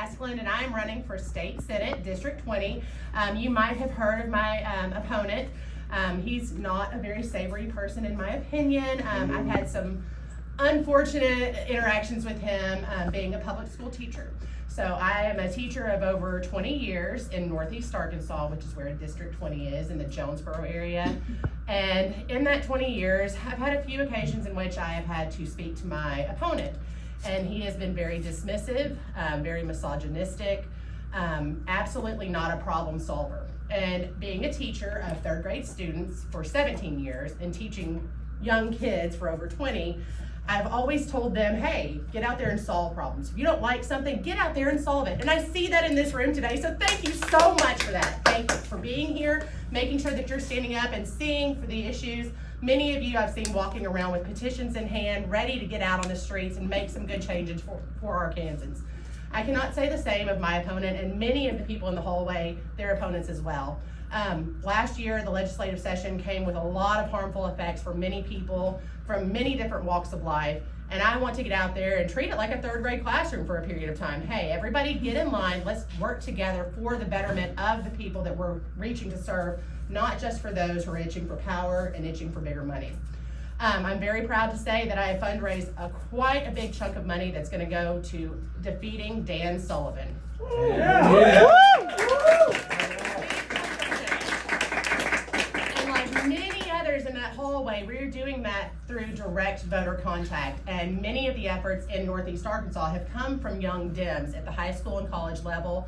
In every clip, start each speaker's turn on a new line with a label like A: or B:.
A: Askeland, and I'm running for State Senate, District 20. You might have heard of my opponent. He's not a very savory person in my opinion. I've had some unfortunate interactions with him being a public school teacher. So I am a teacher of over 20 years in Northeast Arkansas, which is where District 20 is, in the Jonesboro area. And in that 20 years, I've had a few occasions in which I have had to speak to my opponent. And he has been very dismissive, very misogynistic, absolutely not a problem solver. And being a teacher of third grade students for 17 years and teaching young kids for over 20, I've always told them, hey, get out there and solve problems. If you don't like something, get out there and solve it. And I see that in this room today, so thank you so much for that. Thank you for being here, making sure that you're standing up and seeing for the issues. Many of you I've seen walking around with petitions in hand, ready to get out on the streets and make some good changes for Arkansans. I cannot say the same of my opponent and many of the people in the hallway, their opponents as well. Last year, the legislative session came with a lot of harmful effects for many people from many different walks of life. And I want to get out there and treat it like a third grade classroom for a period of time. Hey, everybody get in line. Let's work together for the betterment of the people that we're reaching to serve, not just for those who are itching for power and itching for bigger money. I'm very proud to say that I have fundraised quite a big chunk of money that's going to go to defeating Dan Sullivan.
B: Yeah.
A: And like many others in that hallway, we're doing that through direct voter contact. And many of the efforts in Northeast Arkansas have come from young Dems at the high school and college level,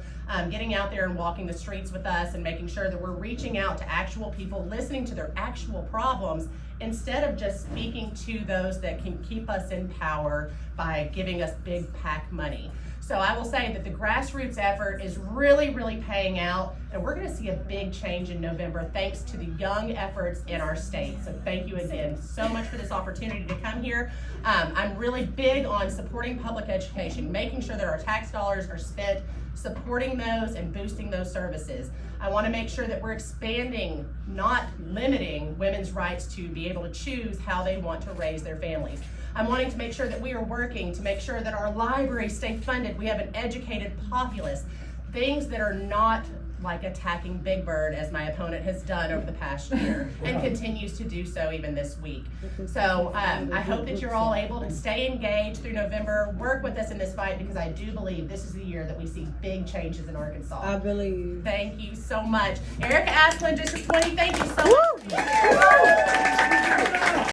A: getting out there and walking the streets with us and making sure that we're reaching out to actual people, listening to their actual problems, instead of just speaking to those that can keep us in power by giving us big PAC money. So I will say that the grassroots effort is really, really paying out, and we're going to see a big change in November thanks to the young efforts in our state. So thank you again so much for this opportunity to come here. I'm really big on supporting public education, making sure that our tax dollars are spent supporting those and boosting those services. I want to make sure that we're expanding, not limiting, women's rights to be able to choose how they want to raise their families. I'm wanting to make sure that we are working to make sure that our libraries stay funded. We have an educated populace. Things that are not like attacking Big Bird, as my opponent has done over the past year and continues to do so even this week. So I hope that you're all able to stay engaged through November, work with us in this fight, because I do believe this is the year that we see big changes in Arkansas.
C: I believe.
A: Thank you so much. Erika Askeland, District 20, thank you so much.